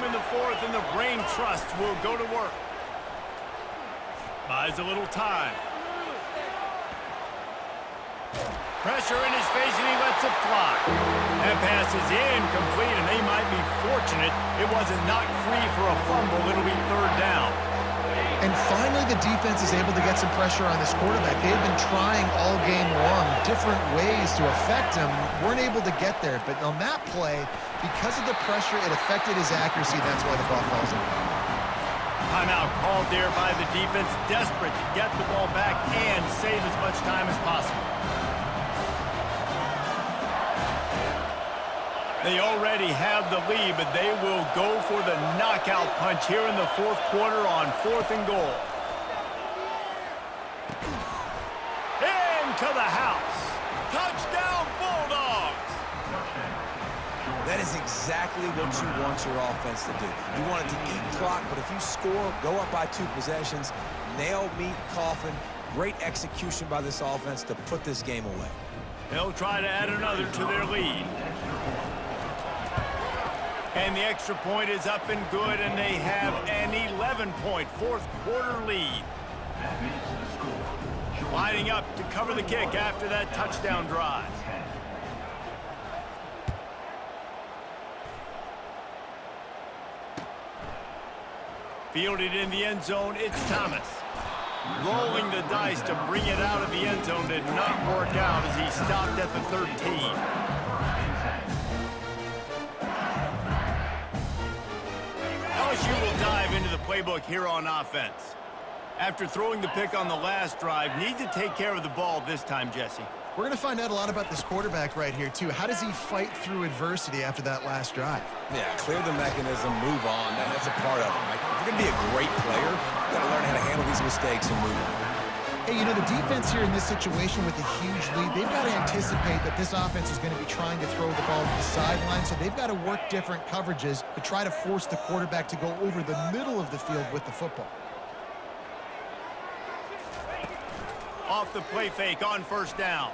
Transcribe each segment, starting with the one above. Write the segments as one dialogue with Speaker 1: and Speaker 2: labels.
Speaker 1: in the fourth, and the brain trust will go to work. Buys a little time. Pressure in his face, and he lets it fly. That pass is incomplete, and they might be fortunate it wasn't knocked free for a fumble. It'll be third down.
Speaker 2: And finally, the defense is able to get some pressure on this quarterback. They've been trying all game long different ways to affect him. Weren't able to get there. But on that play, because of the pressure, it affected his accuracy. That's why the ball falls in.
Speaker 1: Timeout called there by the defense, desperate to get the ball back and save as much time as possible. They already have the lead, but they will go for the knockout punch here in the fourth quarter on 4th and goal. Into the house. Touchdown, Bulldogs!
Speaker 3: That is exactly what you want your offense to do. You want it to eat clock, but if you score, go up by 2 possessions, nail, meet, coffin. Great execution by this offense to put this game away.
Speaker 1: They'll try to add another to their lead. And the extra point is up and good, and they have an 11-point fourth quarter lead. Lining up to cover the kick after that touchdown drive. Fielded in the end zone, it's Thomas. Rolling the dice to bring it out of the end zone did not work out as he stopped at the 13. LSU will dive into the playbook here on offense. After throwing the pick on the last drive, need to take care of the ball this time, Jesse.
Speaker 2: We're going to find out a lot about this quarterback right here, too. How does he fight through adversity after that last drive?
Speaker 3: Yeah, clear the mechanism, move on. That's a part of it. Like, if you're going to be a great player, you've got to learn how to handle these mistakes and move on.
Speaker 2: Hey, you know, the defense here in this situation with a huge lead, they've got to anticipate that this offense is going to be trying to throw the ball to the sideline, so they've got to work different coverages to try to force the quarterback to go over the middle of the field with the football.
Speaker 1: Off the play fake on first down.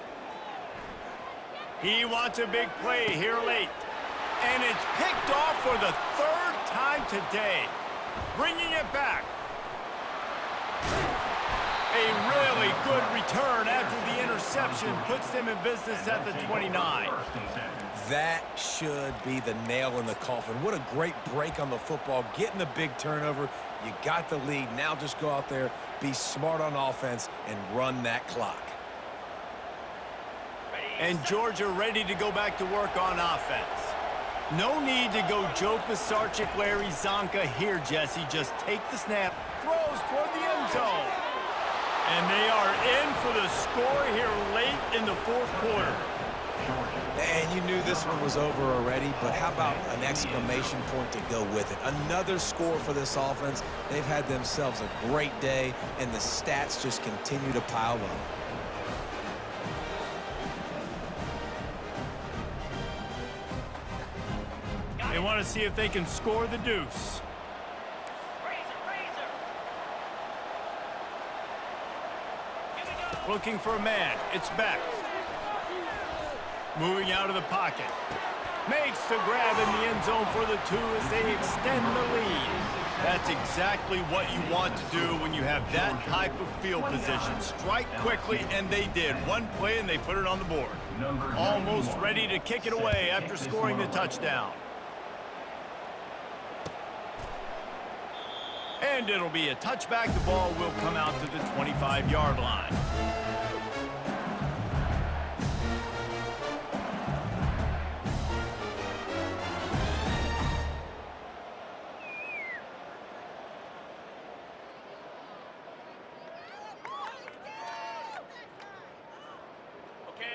Speaker 1: He wants a big play here late. And it's picked off for the 3rd time today. Bringing it back. A really good return after the interception puts them in business at the 29.
Speaker 3: That should be the nail in the coffin. What a great break on the football. Getting the big turnover. You got the lead. Now just go out there, be smart on offense, and run that clock.
Speaker 1: And Georgia ready to go back to work on offense. No need to go Joe Pisarcik, Larry Zonka here, Jesse. Just take the snap, throws toward the end zone. And they are in for the score here late in the fourth quarter.
Speaker 3: And you knew this one was over already, but how about an exclamation point to go with it? Another score for this offense. They've had themselves a great day, and the stats just continue to pile up.
Speaker 1: They want to see if they can score the deuce. Looking for a man. It's Beck. Moving out of the pocket. Makes the grab in the end zone for the 2 as they extend the lead. That's exactly what you want to do when you have that type of field position. Strike quickly, and they did. One play, and they put it on the board. Almost ready to kick it away after scoring the touchdown. And it'll be a touchback. The ball will come out to the 25-yard line.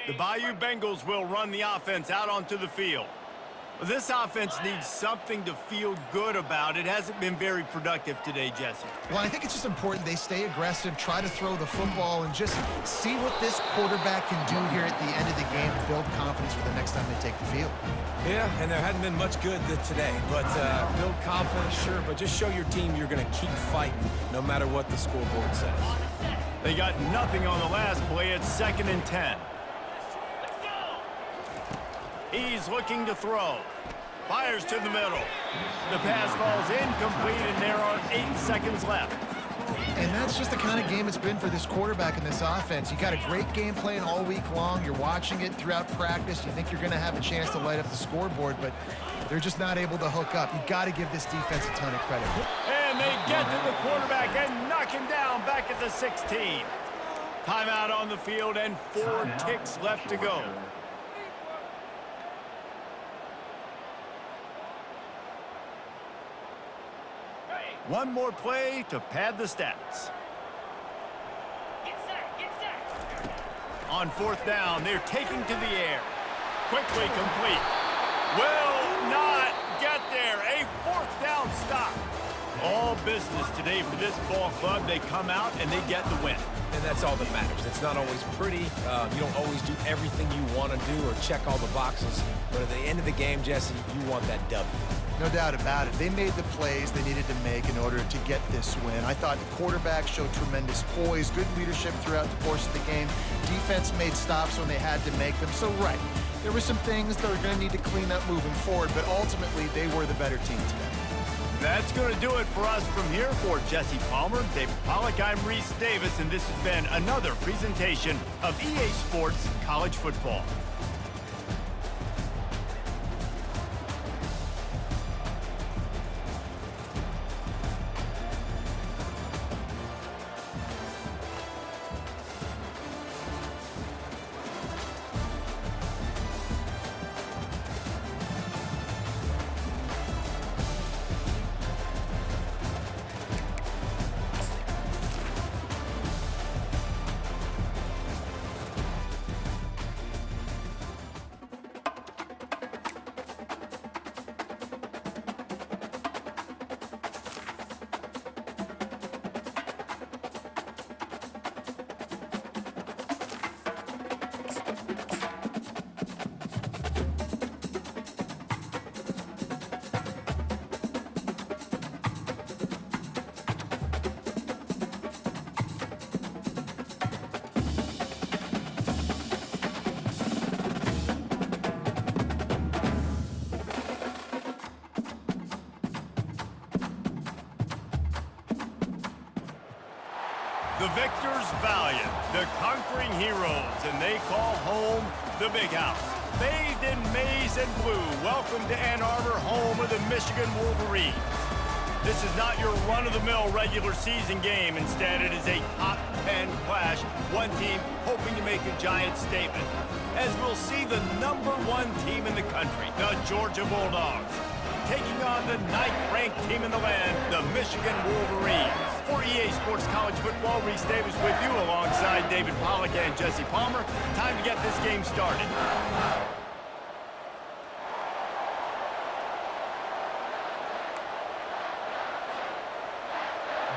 Speaker 1: The Bayou Bengals will run the offense out onto the field. This offense needs something to feel good about. It hasn't been very productive today, Jesse.
Speaker 2: Well, I think it's just important they stay aggressive, try to throw the football, and just see what this quarterback can do here at the end of the game to build confidence for the next time they take the field.
Speaker 3: Yeah, and there hadn't been much good today, but build confidence, sure, but just show your team you're going to keep fighting no matter what the scoreboard says.
Speaker 1: They got nothing on the last play. It's 2nd and 10. He's looking to throw. Fires to the middle. The pass falls incomplete, and there are 8 seconds left.
Speaker 2: And that's just the kind of game it's been for this quarterback in this offense. You got a great game plan all week long. You're watching it throughout practice. You think you're going to have a chance to light up the scoreboard, but they're just not able to hook up. You got to give this defense a ton of credit.
Speaker 1: And they get to the quarterback and knock him down back at the 16. Timeout on the field and 4 ticks left to go. One more play to pad the stats. On 4th down, they're taking to the air. Quickly complete. Will not get there. A 4th down stop. All business today for this ball club. They come out and they get the win.
Speaker 3: And that's all that matters. It's not always pretty. You don't always do everything you want to do or check all the boxes. But at the end of the game, Jesse, you want that W.
Speaker 2: No doubt about it. They made the plays they needed to make in order to get this win. I thought the quarterback showed tremendous poise, good leadership throughout the course of the game. Defense made stops when they had to make them. So, right, there were some things that were going to need to clean up moving forward, but ultimately they were the better team today.
Speaker 1: That's going to do it for us from here. For Jesse Palmer, David Pollack, I'm Reese Davis, and this has been another presentation of EA Sports College Football. The victors valiant, the conquering heroes, and they call home the Big House. Bathed in maize and blue, welcome to Ann Arbor, home of the Michigan Wolverines. This is not your run-of-the-mill regular season game. Instead, it is a top 10 clash, one team hoping to make a giant statement. As we'll see the #1 team in the country, the Georgia Bulldogs, taking on the 9th-ranked team in the land, the Michigan Wolverines. For EA Sports College Football, Reese Davis with you alongside David Pollack and Jesse Palmer. Time to get this game started.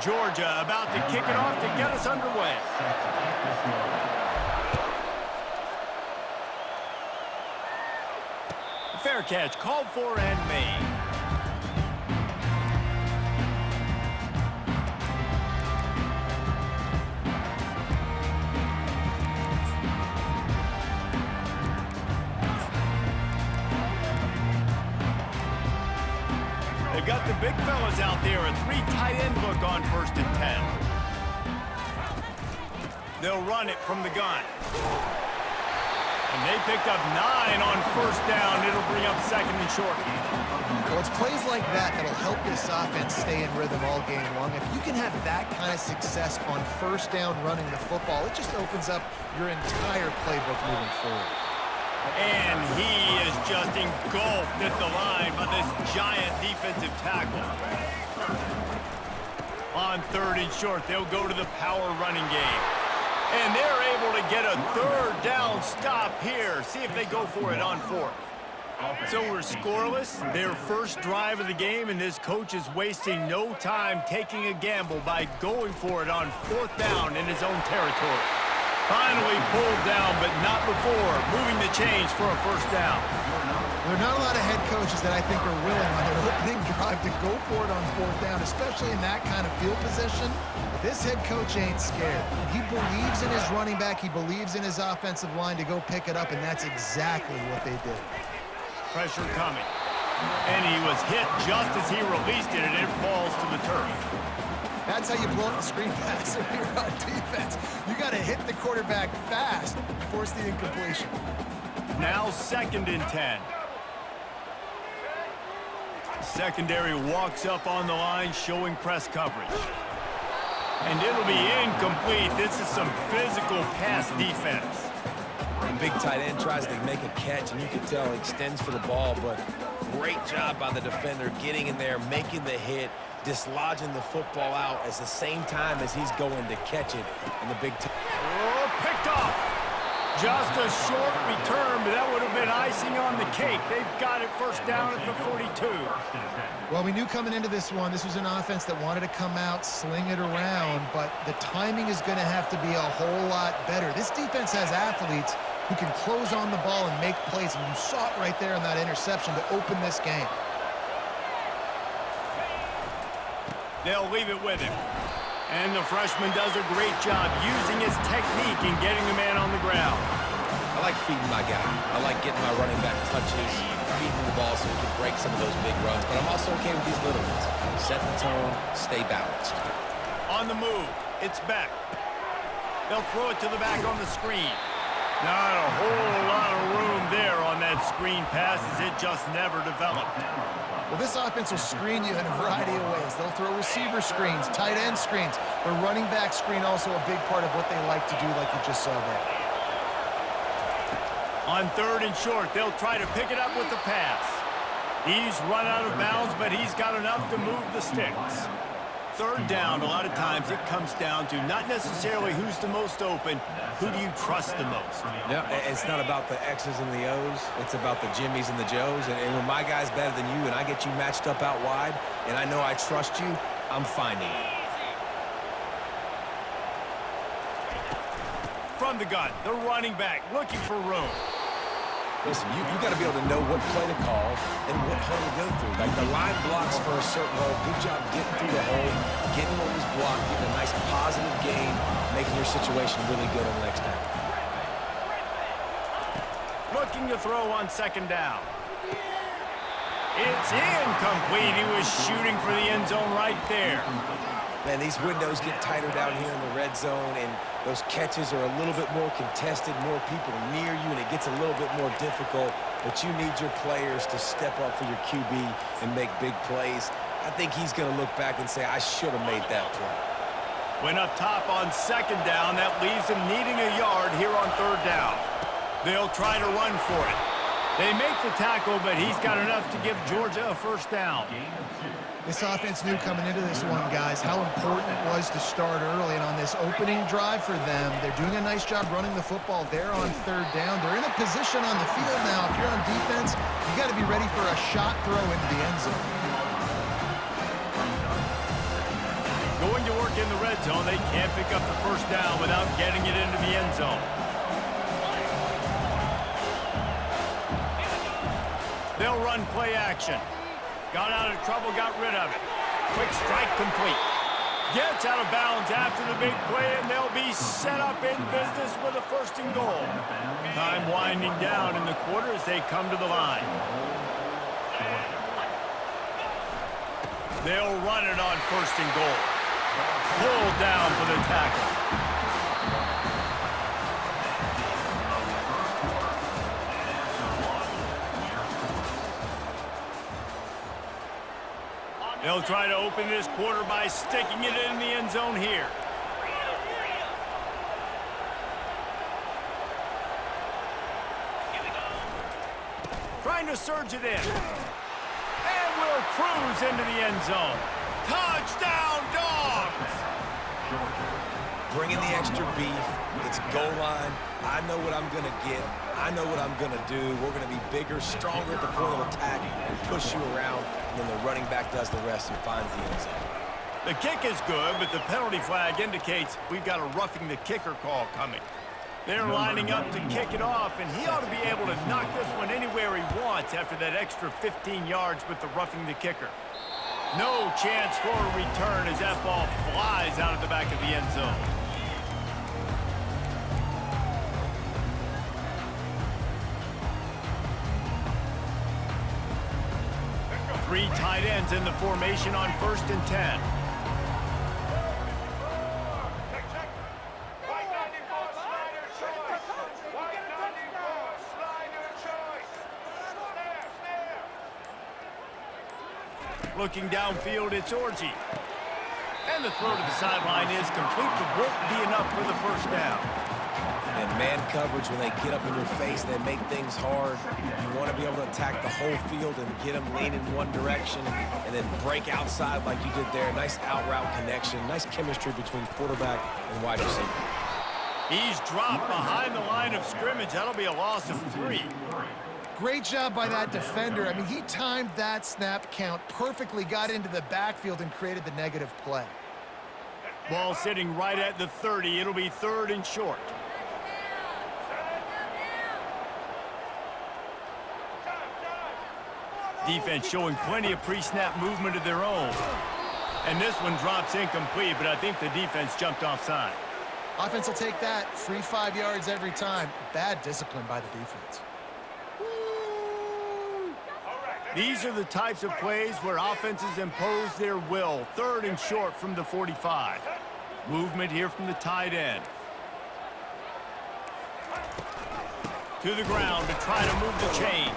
Speaker 1: Georgia about to kick it off to get us underway. Fair catch called for and made. They've got the big fellas out there, a 3 tight end look on 1st and 10. They'll run it from the gun. And they picked up 9 on 1st down. It'll bring up 2nd and short.
Speaker 2: Well, it's plays like that that'll help this offense stay in rhythm all game long. If you can have that kind of success on 1st down running the football, it just opens up your entire playbook moving forward.
Speaker 1: And he is just engulfed at the line by this giant defensive tackle. On 3rd and short, they'll go to the power running game. And they're able to get a 3rd down stop here. See if they go for it on 4th. So we're scoreless. Their first drive of the game, and this coach is wasting no time taking a gamble by going for it on 4th down in his own territory. Finally pulled down, but not before moving the chains for a 1st down.
Speaker 2: There are not a lot of head coaches that I think are willing on their opening drive to go for it on 4th down, especially in that kind of field position. But this head coach ain't scared. He believes in his running back. He believes in his offensive line to go pick it up, and that's exactly what they did.
Speaker 1: Pressure coming. was hit just as he released it, and it falls to the turf.
Speaker 2: That's how you blow up the screen pass if you're on defense. You got to hit the quarterback fast, force the incompletion.
Speaker 1: Now 2nd and 10. Secondary walks up on the line, showing press coverage. And it'll be incomplete. This is some physical pass defense.
Speaker 3: The big tight end tries to make a catch, and you can tell he extends for the ball, but great job by the defender getting in there, making the hit, dislodging the football out at the same time as he's going to catch it. And the big
Speaker 1: Oh, picked off. Just a short return, but that would have been icing on the cake. They've got it 1st down at the 42.
Speaker 2: Well, we knew coming into this one, this was an offense that wanted to come out, sling it around, but the timing is going to have to be a whole lot better. This defense has athletes who can close on the ball and make plays, and you saw it right there in that interception to open this game.
Speaker 1: They'll leave it with him. And the freshman does a great job using his technique and getting the man on the ground.
Speaker 3: I like feeding my guy. I like getting my running back touches, feeding the ball so he can break some of those big runs. But I'm also okay with these little ones. Set the tone, stay balanced.
Speaker 1: On the move, it's Beck. They'll throw it to the back on the screen. Not a whole lot of room there on that screen pass as it just never developed.
Speaker 2: Well, this offense will screen you in a variety of ways. They'll throw receiver screens, tight end screens. The running back screen also a big part of what they like to do, like you just saw there.
Speaker 1: On 3rd and short, they'll try to pick it up with the pass. He's run out of bounds, but he's got enough to move the sticks. 3rd down, a lot of times it comes down to not necessarily who's the most open, who do you trust the most?
Speaker 3: Yeah, it's not about the X's and the O's. It's about the Jimmies and the Joes. And when my guy's better than you and I get you matched up out wide and I know I trust you, I'm finding you.
Speaker 1: From the gun, the running back looking for room.
Speaker 3: Listen, you got to be able to know what play to call and what hole to go through. Like the line blocks for a certain hole. Good job getting through the hole, getting what was blocked, getting a nice positive gain, making your situation really good on the next down.
Speaker 1: Looking to throw on 2nd down. It's incomplete. He was shooting for the end zone right there.
Speaker 3: Man, these windows get tighter down here in the red zone, and those catches are a little bit more contested, more people near you, and it gets a little bit more difficult. But you need your players to step up for your QB and make big plays. I think he's going to look back and say, I should have made that play.
Speaker 1: Went up top on 2nd down. That leaves him needing a yard here on 3rd down. They'll try to run for it. They make the tackle, but he's got enough to give Georgia a 1st down.
Speaker 2: This offense knew coming into this one, guys, how important it was to start early. And on this opening drive for them, they're doing a nice job running the football there on 3rd down. They're in a position on the field now. If you're on defense, you got to be ready for a shot throw into the end zone.
Speaker 1: Going to work in the red zone, they can't pick up the 1st down without getting it into the end zone. They'll run play action. Got out of trouble, got rid of it. Quick strike complete. Gets out of bounds after the big play, and they'll be set up in business with a 1st and goal. Time winding down in the quarter as they come to the line. They'll run it on 1st and goal. Pulled down for the tackle. They'll try to open this quarter by sticking it in the end zone here. Trying to surge it in. And will cruise into the end zone. Touchdown, Dawgs!
Speaker 3: Bring in the extra beef. It's goal line. I know what I'm going to get. I know what I'm going to do. We're going to be bigger, stronger at the point of attack and push you around. And then the running back does the rest and finds the end zone.
Speaker 1: The kick is good, but the penalty flag indicates we've got a roughing the kicker call coming. They're lining up to kick it off, and he ought to be able to knock this one anywhere he wants after that extra 15 yards with the roughing the kicker. No chance for a return as that ball flies out of the back of the end zone. Three tight ends in the formation on 1st and 10. Looking downfield, it's Orgy. And the throw to the sideline is complete, but won't be enough for the first down.
Speaker 3: And man coverage, when they get up in your face, they make things hard. You want to be able to attack the whole field and get them lean in one direction and then break outside like you did there. Nice out route connection, nice chemistry between quarterback and wide receiver.
Speaker 1: He's dropped behind the line of scrimmage. That'll be a loss of 3.
Speaker 2: Great job by that defender. I mean, he timed that snap count perfectly, got into the backfield, and created the negative play.
Speaker 1: Ball sitting right at the 30. It'll be 3rd and short. Defense showing plenty of pre-snap movement of their own. And this one drops incomplete, but I think the defense jumped offside.
Speaker 2: Offense will take that. Free 5 yards every time. Bad discipline by the defense.
Speaker 1: These are the types of plays where offenses impose their will. 3rd and short from the 45. Movement here from the tight end. To the ground to try to move the chains.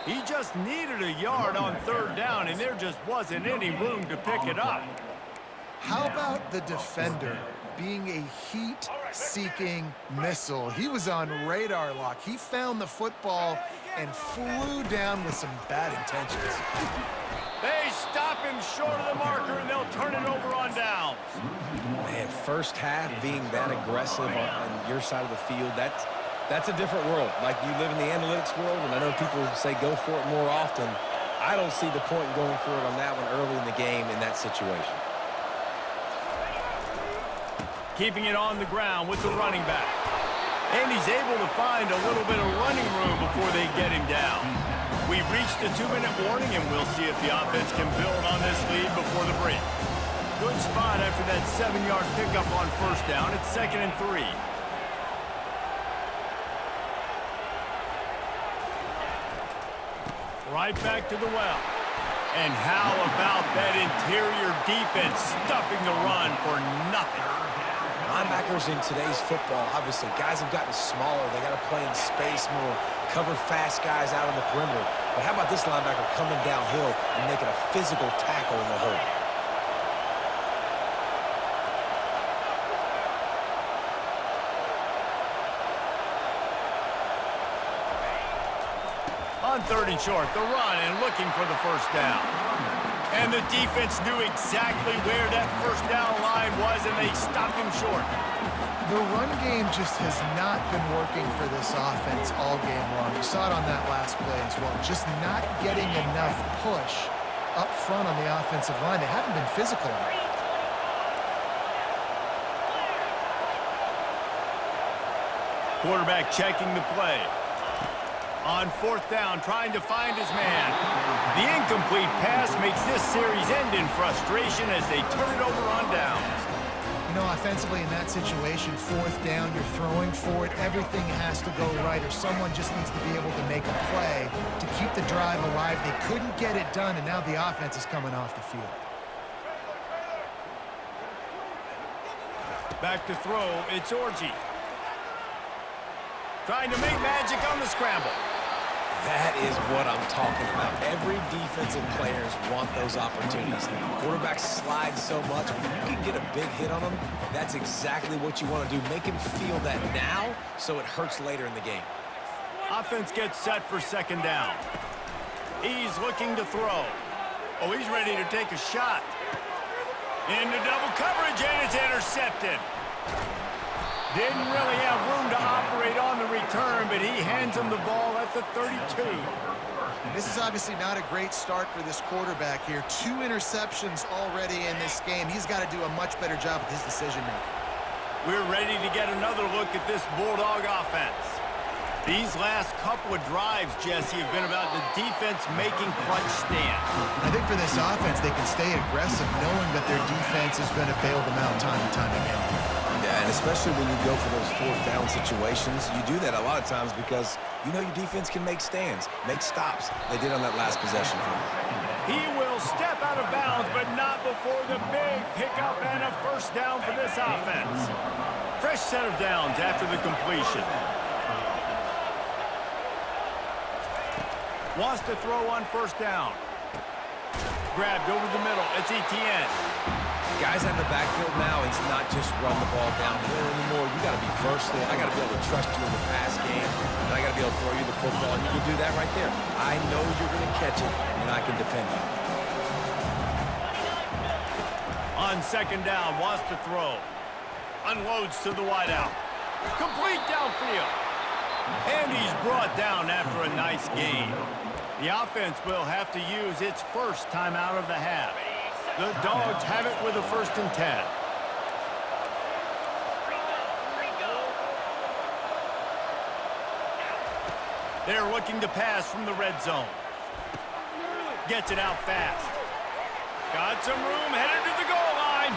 Speaker 1: He just needed a yard on 3rd down, and there just wasn't any room to pick it up.
Speaker 2: How about the defender being a heat-seeking missile? He was on radar lock. He found the football and flew down with some bad intentions.
Speaker 1: They stop him short of the marker, and they'll turn it over on downs.
Speaker 3: Man, first half being that aggressive on your side of the field, that's a different world. Like, you live in the analytics world, and I know people say go for it more often. I don't see the point in going for it on that one early in the game in that situation.
Speaker 1: Keeping it on the ground with the running back. And he's able to find a little bit of running room before they get him down. We've reached the 2-minute warning, and we'll see if the offense can build on this lead before the break. Good spot after that 7-yard pickup on 1st down. It's 2nd and 3. Right back to the well. And how about that interior defense stuffing the run for nothing?
Speaker 3: Linebackers in today's football, obviously, guys have gotten smaller. They got to play in space more, cover fast guys out on the perimeter. But how about this linebacker coming downhill and making a physical tackle in the hole?
Speaker 1: On 3rd and short, the run and looking for the 1st down. And the defense knew exactly where that 1st down line was, and they stopped him short.
Speaker 2: The run game just has not been working for this offense all game long. You saw it on that last play as well. Just not getting enough push up front on the offensive line. They haven't been physical enough.
Speaker 1: Quarterback checking the play. On 4th down, trying to find his man. The incomplete pass makes this series end in frustration as they turn it over on downs.
Speaker 2: You know, offensively in that situation, 4th down, you're throwing for it. Everything has to go right, or someone just needs to be able to make a play to keep the drive alive. They couldn't get it done, and now the offense is coming off the field.
Speaker 1: Back to throw, it's Orgy. Trying to make magic on the scramble.
Speaker 3: That is what I'm talking about. Every defensive players want those opportunities. Quarterbacks slide so much, but you can get a big hit on them. That's exactly what you want to do. Make him feel that now so it hurts later in the game.
Speaker 1: Offense gets set for 2nd down. He's looking to throw. Oh, he's ready to take a shot. Into double coverage, and it's intercepted. Didn't really have room to operate on the return, but he hands him the ball at the 32.
Speaker 2: This is obviously not a great start for this quarterback here. 2 interceptions already in this game. He's got to do a much better job with his decision-making.
Speaker 1: We're ready to get another look at this Bulldog offense. These last couple of drives, Jesse, have been about the defense making clutch stands.
Speaker 2: I think for this offense, they can stay aggressive knowing that their defense is going to bail them out time and time again.
Speaker 3: Yeah, and especially when you go for those 4th down situations, you do that a lot of times because you know your defense can make stands, make stops. They did on that last possession for him.
Speaker 1: step out of bounds, but not before the big pickup and a first down for this offense. Fresh set of downs after the completion. Wants to throw on first down. Grabbed over the middle. It's Etienne.
Speaker 3: Guys out in the backfield now, it's not just run the ball downhill anymore. You got to be versatile. I got to be able to trust you in the pass game, and I got to be able to throw you the football, and you can do that right there. I know you're going to catch it, and I can depend on it.
Speaker 1: On second down, wants to throw. Unloads to the wideout. Complete downfield. And he's brought down after a nice gain. The offense will have to use its first timeout of the half. The Dogs have it with a 1st and 10. They're looking to pass from the red zone. Gets it out fast. Got some room, headed to the goal line.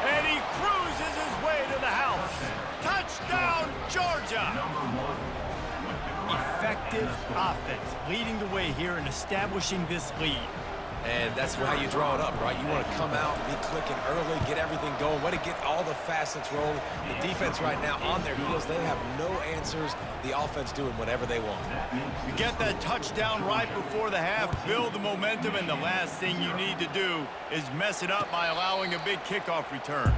Speaker 1: And he cruises his way to the house. Touchdown, Georgia! Effective offense, leading the way here and establishing this lead.
Speaker 3: And that's how you draw it up, right? You want to come out, be clicking early, get everything going, want to get all the facets rolling. The defense right now on their heels, they have no answers. The offense doing whatever they want.
Speaker 1: You get that touchdown right before the half, build the momentum, and the last thing you need to do is mess it up by allowing a big kickoff return.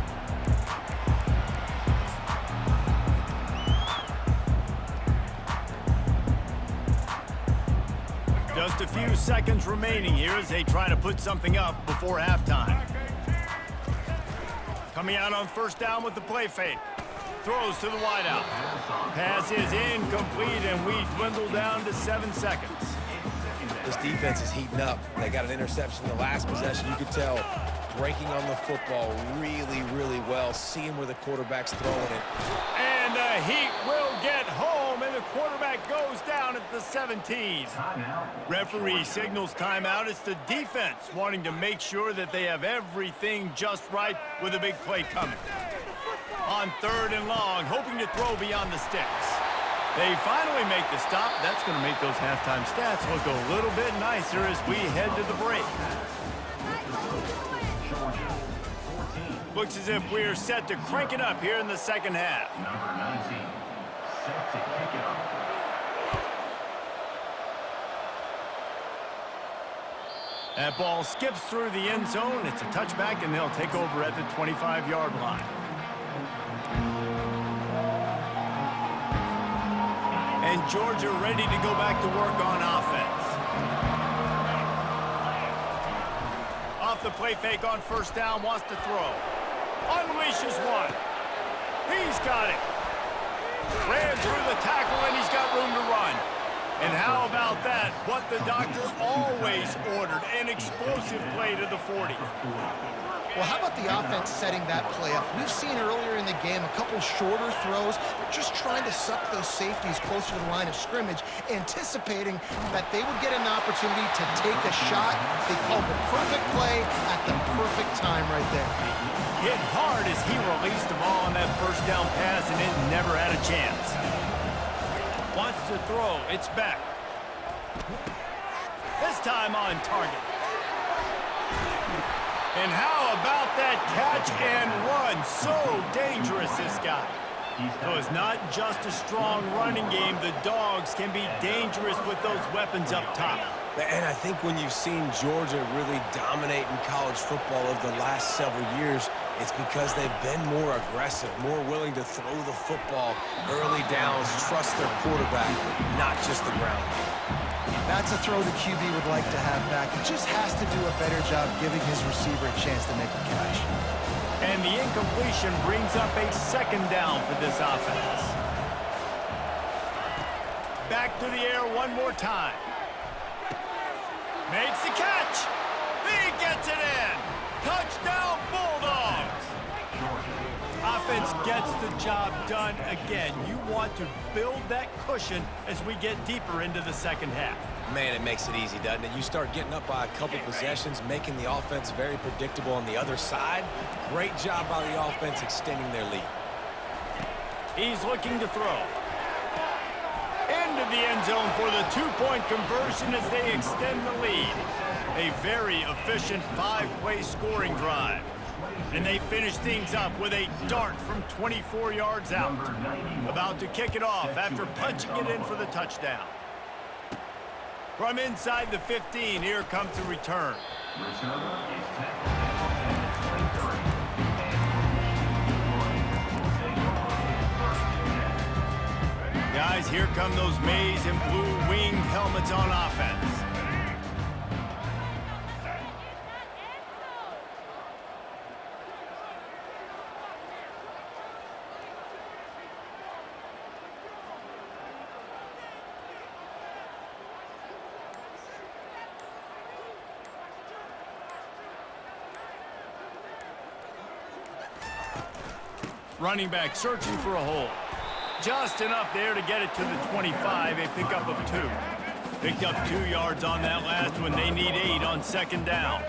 Speaker 1: Just a few seconds remaining here as they try to put something up before halftime. Coming out on first down with the play fake. Throws to the wideout. Pass is incomplete, and we dwindle down to 7 seconds.
Speaker 3: This defense is heating up. They got an interception in the last possession. You could tell breaking on the football really, really well, seeing where the quarterback's throwing it.
Speaker 1: And the Heat will get home, and the quarterback goes down at the 17. Referee signals timeout. It's the defense wanting to make sure that they have everything just right with a big play coming. On 3rd and long, hoping to throw beyond the sticks. They finally make the stop. That's going to make those halftime stats look a little bit nicer as we head to the break. Looks as if we're set to crank it up here in the second half.
Speaker 4: Number 19, set to kick it off.
Speaker 1: That ball skips through the end zone. It's a touchback, and they'll take over at the 25-yard line. And Georgia ready to go back to work on offense. Off the play fake on first down, wants to throw. Unleashes one. He's got it. Ran through the tackle, and he's got room to run. And how about that? What the doctor always ordered, an explosive play to the 40.
Speaker 2: Well, how about the offense setting that play up? We've seen earlier in the game a couple shorter throws. They're just trying to suck those safeties closer to the line of scrimmage, anticipating that they would get an opportunity to take a shot. They called the perfect play at the perfect time right there.
Speaker 1: Hit hard as he released the ball on that first down pass, and it never had a chance. Wants to throw. It's back. This time on target. And how about that catch and run? So dangerous, this guy. So it's not just a strong running game. The Dogs can be dangerous with those weapons up top.
Speaker 3: And I think when you've seen Georgia really dominate in college football over the last several years, it's because they've been more aggressive, more willing to throw the football early downs, trust their quarterback, not just the ground.
Speaker 2: That's a throw the QB would like to have back. He just has to do a better job giving his receiver a chance to make the catch.
Speaker 1: And the incompletion brings up a second down for this offense. Back to the air one more time. Makes the catch. He gets it in. Touchdown, Bulldogs. Offense gets the job done again. You want to build that cushion as we get deeper into the second half.
Speaker 3: Man, it makes it easy, doesn't it? You start getting up by a couple possessions, making the offense very predictable on the other side. Great job by the offense extending their lead.
Speaker 1: He's looking to throw. Into the end zone for the two-point conversion as they extend the lead. A very efficient 5-play scoring drive. And they finish things up with a dart from 24 yards out. About to kick it off after punching it in for the touchdown. From inside the 15, here comes the return. Guys, here come those maize and blue winged helmets on offense. Running back searching for a hole. Just enough there to get it to the 25, a pickup of 2. Picked up 2 yards on that last one. They need 8 on second down.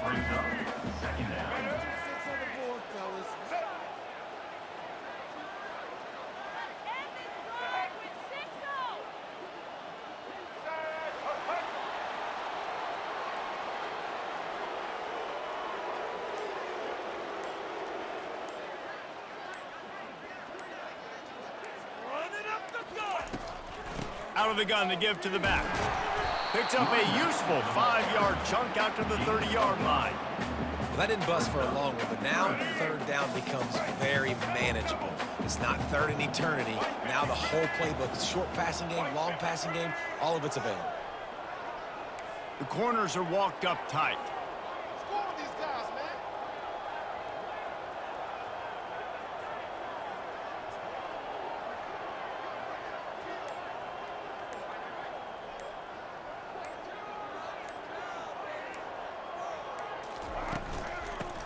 Speaker 1: Out of the gun to give to the back. Picks up a useful 5-yard chunk out to the 30-yard line.
Speaker 3: Well, that didn't bust for a long one, but now third down becomes very manageable. It's not third in eternity. Now the whole playbook, short passing game, long passing game, all of it's available.
Speaker 1: The corners are walked up tight.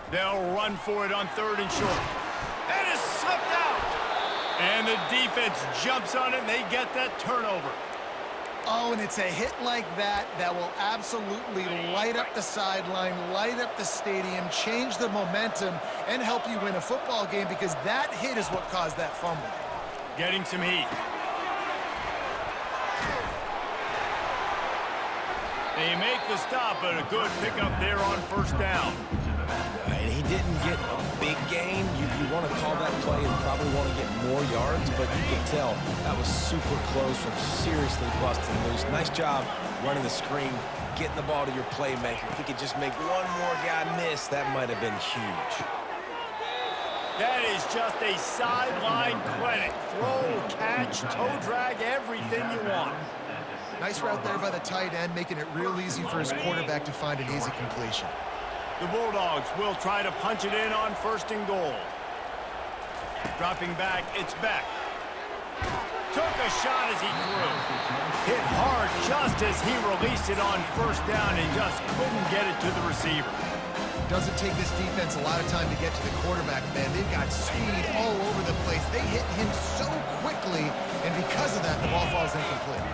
Speaker 1: They'll run for it on 3rd and short. And it's slipped out. And the defense jumps on it, and they get that turnover.
Speaker 2: Oh, and it's a hit like that that will absolutely light up the sideline, light up the stadium, change the momentum, and help you win a football game, because that hit is what caused that fumble.
Speaker 1: Getting some heat. They make the stop, but a good pickup there on 1st down.
Speaker 3: And he didn't get a big gain. You want to call that play and probably want to get more yards, but you can tell that was super close from seriously busting loose. Nice job running the screen, getting the ball to your playmaker. If he could just make one more guy miss, that might have been huge.
Speaker 1: That is just a sideline clinic. Throw, catch, toe drag, everything you want.
Speaker 2: Nice route there by the tight end, making it real easy for his quarterback to find an easy completion.
Speaker 1: The Bulldogs will try to punch it in on 1st and goal. Dropping back, it's Beck. Took a shot as he threw. Hit hard just as he released it on 1st down and just couldn't get it to the receiver.
Speaker 2: Doesn't take this defense a lot of time to get to the quarterback, man. They've got speed all over the place. They hit him so quickly, and because of that, the ball falls incomplete.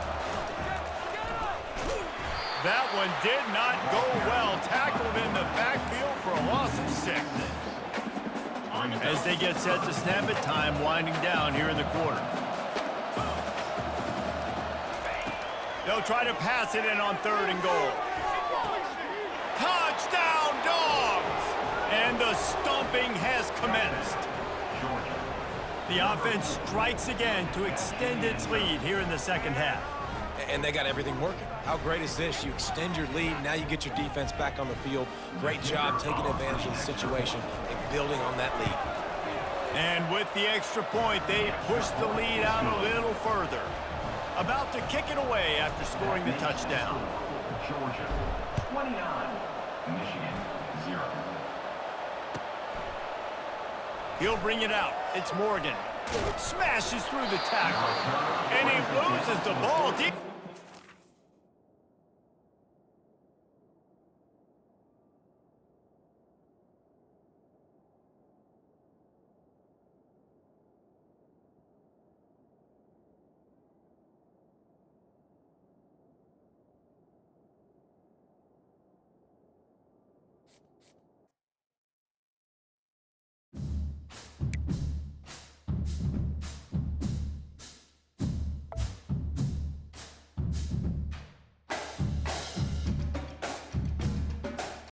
Speaker 1: That one did not go well. Tackled in the backfield for a loss of 6. As they get set to snap it, time winding down here in the quarter. They'll try to pass it in on 3rd and goal. Touchdown, Dawgs! And the stomping has commenced. The offense strikes again to extend its lead here in the 2nd half.
Speaker 3: And they got everything working. How great is this? You extend your lead, now you get your defense back on the field. Great job taking advantage of the situation and building on that lead.
Speaker 1: And with the extra point, they push the lead out a little further. About to kick it away after scoring the touchdown.
Speaker 4: Georgia, 29. Michigan, 0.
Speaker 1: He'll bring it out. It's Morgan. Smashes through the tackle. And he loses the ball deep.